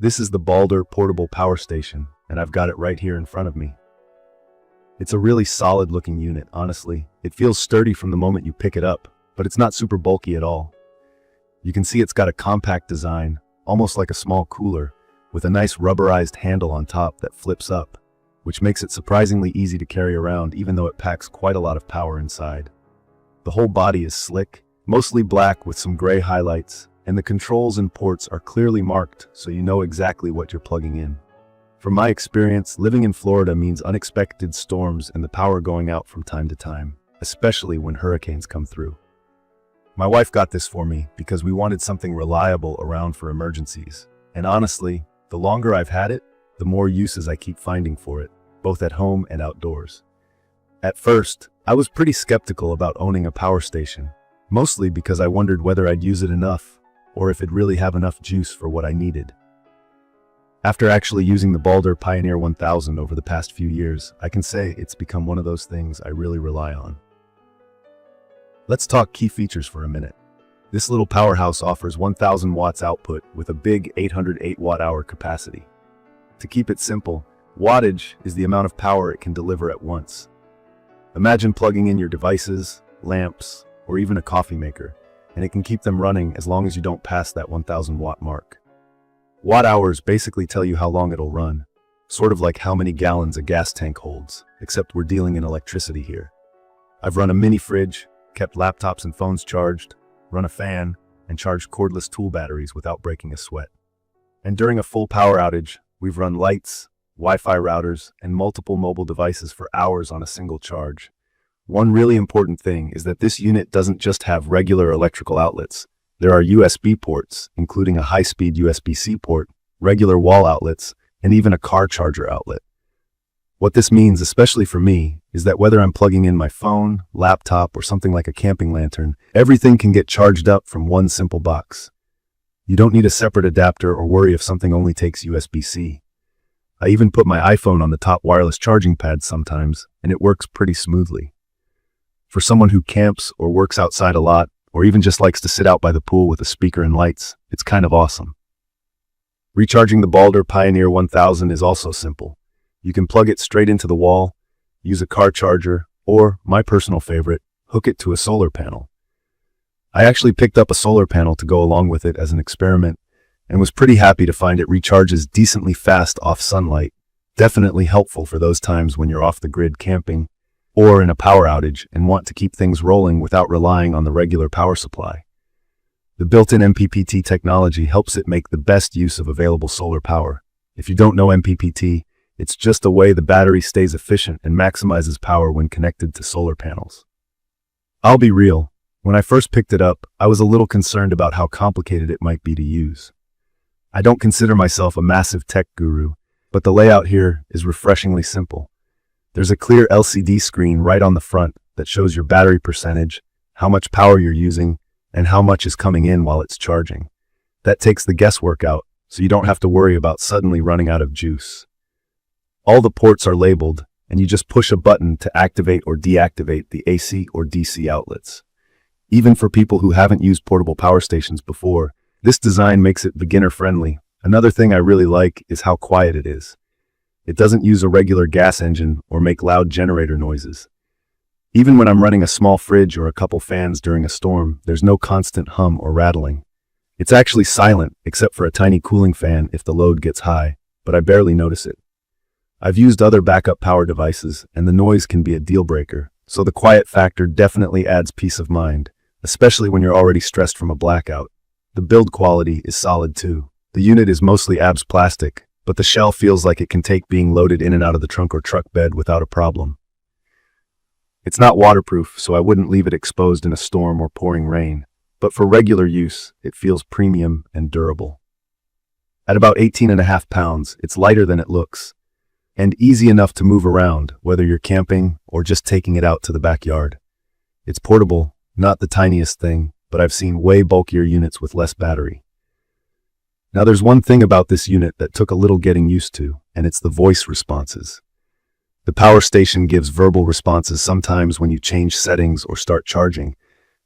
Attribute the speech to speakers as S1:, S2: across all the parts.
S1: This is the BALDR portable power station, and I've got it right here in front of me. It's a really solid looking unit, honestly. It feels sturdy from the moment you pick it up, but it's not super bulky at all. You can see it's got a compact design, almost like a small cooler, with a nice rubberized handle on top that flips up, which makes it surprisingly easy to carry around even though it packs quite a lot of power inside. The whole body is slick, mostly black with some gray highlights, and the controls and ports are clearly marked so you know exactly what you're plugging in. From my experience, living in Florida means unexpected storms and the power going out from time to time, especially when hurricanes come through. My wife got this for me because we wanted something reliable around for emergencies, and honestly, the longer I've had it, the more uses I keep finding for it, both at home and outdoors. At first, I was pretty skeptical about owning a power station, mostly because I wondered whether I'd use it enough, or if it'd really have enough juice for what I needed. After actually using the BALDR PIONEER1000 over the past few years, I can say it's become one of those things I really rely on. Let's talk key features for a minute. This little powerhouse offers 1000 watts output with a big 808 watt-hour capacity. To keep it simple, wattage is the amount of power it can deliver at once. Imagine plugging in your devices, lamps, or even a coffee maker, and it can keep them running as long as you don't pass that 1000 watt mark. Watt hours basically tell you how long it'll run, sort of like how many gallons a gas tank holds, except we're dealing in electricity here. I've run a mini fridge, kept laptops and phones charged, run a fan, and charged cordless tool batteries without breaking a sweat. And during a full power outage, we've run lights, Wi-Fi routers, and multiple mobile devices for hours on a single charge. One really important thing is that this unit doesn't just have regular electrical outlets. There are USB ports, including a high-speed USB-C port, regular wall outlets, and even a car charger outlet. What this means, especially for me, is that whether I'm plugging in my phone, laptop, or something like a camping lantern, everything can get charged up from one simple box. You don't need a separate adapter or worry if something only takes USB-C. I even put my iPhone on the top wireless charging pad sometimes, and it works pretty smoothly. For someone who camps or works outside a lot, or even just likes to sit out by the pool with a speaker and lights, it's kind of awesome. Recharging the BALDR PIONEER1000 is also simple. You can plug it straight into the wall, use a car charger, or, my personal favorite, hook it to a solar panel. I actually picked up a solar panel to go along with it as an experiment, and was pretty happy to find it recharges decently fast off sunlight. Definitely helpful for those times when you're off the grid camping, or in a power outage and want to keep things rolling without relying on the regular power supply. The built-in MPPT technology helps it make the best use of available solar power. If you don't know MPPT, it's just a way the battery stays efficient and maximizes power when connected to solar panels. I'll be real, when I first picked it up, I was a little concerned about how complicated it might be to use. I don't consider myself a massive tech guru, but the layout here is refreshingly simple. There's a clear LCD screen right on the front that shows your battery percentage, how much power you're using, and how much is coming in while it's charging. That takes the guesswork out, so you don't have to worry about suddenly running out of juice. All the ports are labeled, and you just push a button to activate or deactivate the AC or DC outlets. Even for people who haven't used portable power stations before, this design makes it beginner-friendly. Another thing I really like is how quiet it is. It doesn't use a regular gas engine or make loud generator noises. Even when I'm running a small fridge or a couple fans during a storm, there's no constant hum or rattling. It's actually silent, except for a tiny cooling fan if the load gets high, but I barely notice it. I've used other backup power devices, and the noise can be a deal breaker, so the quiet factor definitely adds peace of mind, especially when you're already stressed from a blackout. The build quality is solid too. The unit is mostly ABS plastic, but the shell feels like it can take being loaded in and out of the trunk or truck bed without a problem. It's not waterproof, so I wouldn't leave it exposed in a storm or pouring rain, but for regular use, it feels premium and durable. At about 18.5 pounds, it's lighter than it looks, and easy enough to move around, whether you're camping or just taking it out to the backyard. It's portable, not the tiniest thing, but I've seen way bulkier units with less battery. Now there's one thing about this unit that took a little getting used to, and it's the voice responses. The power station gives verbal responses sometimes when you change settings or start charging,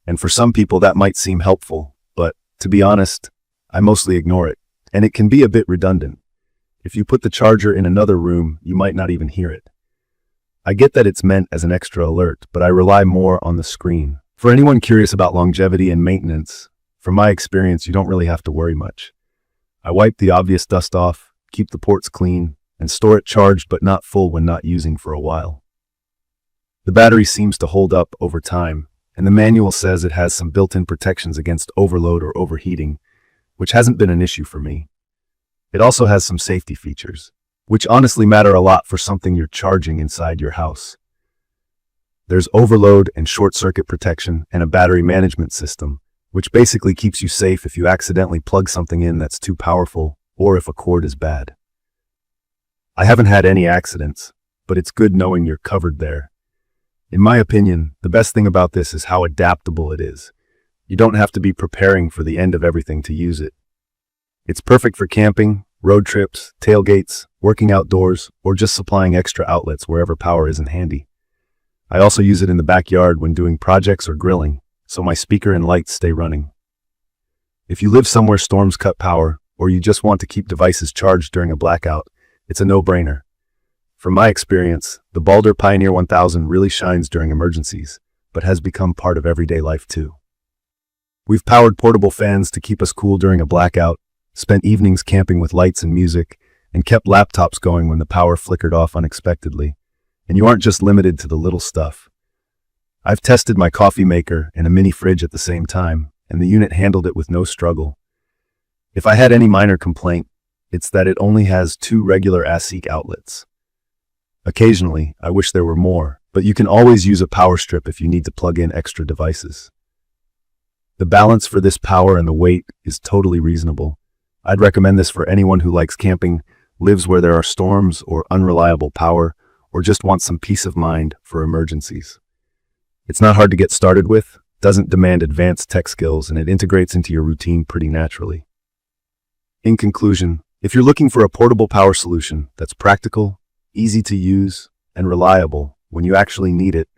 S1: and for some people that might seem helpful, but to be honest, I mostly ignore it. and it can be a bit redundant. If you put the charger in another room, you might not even hear it. I get that it's meant as an extra alert, but I rely more on the screen. For anyone curious about longevity and maintenance, from my experience, you don't really have to worry much. I wipe the obvious dust off, keep the ports clean, and store it charged but not full when not using for a while. The battery seems to hold up over time, and the manual says it has some built-in protections against overload or overheating, which hasn't been an issue for me. It also has some safety features, which honestly matter a lot for something you're charging inside your house. There's overload and short-circuit protection and a battery management system, which basically keeps you safe if you accidentally plug something in that's too powerful or if a cord is bad. I haven't had any accidents, but it's good knowing you're covered there. In my opinion, the best thing about this is how adaptable it is. You don't have to be preparing for the end of everything to use it. It's perfect for camping, road trips, tailgates, working outdoors, or just supplying extra outlets wherever power isn't handy. I also use it in the backyard when doing projects or grilling, so my speaker and lights stay running. If you live somewhere storms cut power, or you just want to keep devices charged during a blackout, it's a no-brainer. From my experience, the BALDR PIONEER1000 really shines during emergencies, but has become part of everyday life too. We've powered portable fans to keep us cool during a blackout, spent evenings camping with lights and music, and kept laptops going when the power flickered off unexpectedly. And you aren't just limited to the little stuff. I've tested my coffee maker and a mini fridge at the same time, and the unit handled it with no struggle. If I had any minor complaint, it's that it only has 2 regular ASIC outlets. Occasionally, I wish there were more, but you can always use a power strip if you need to plug in extra devices. The balance for this power and the weight is totally reasonable. I'd recommend this for anyone who likes camping, lives where there are storms or unreliable power, or just wants some peace of mind for emergencies. It's not hard to get started with, doesn't demand advanced tech skills, and it integrates into your routine pretty naturally. In conclusion, if you're looking for a portable power solution that's practical, easy to use, and reliable when you actually need it,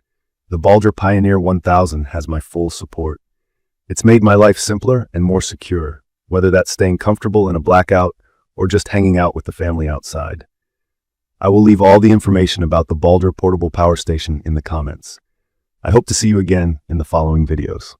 S1: the BALDR PIONEER1000 has my full support. It's made my life simpler and more secure, whether that's staying comfortable in a blackout or just hanging out with the family outside. I will leave all the information about the BALDR portable power station in the comments. I hope to see you again in the following videos.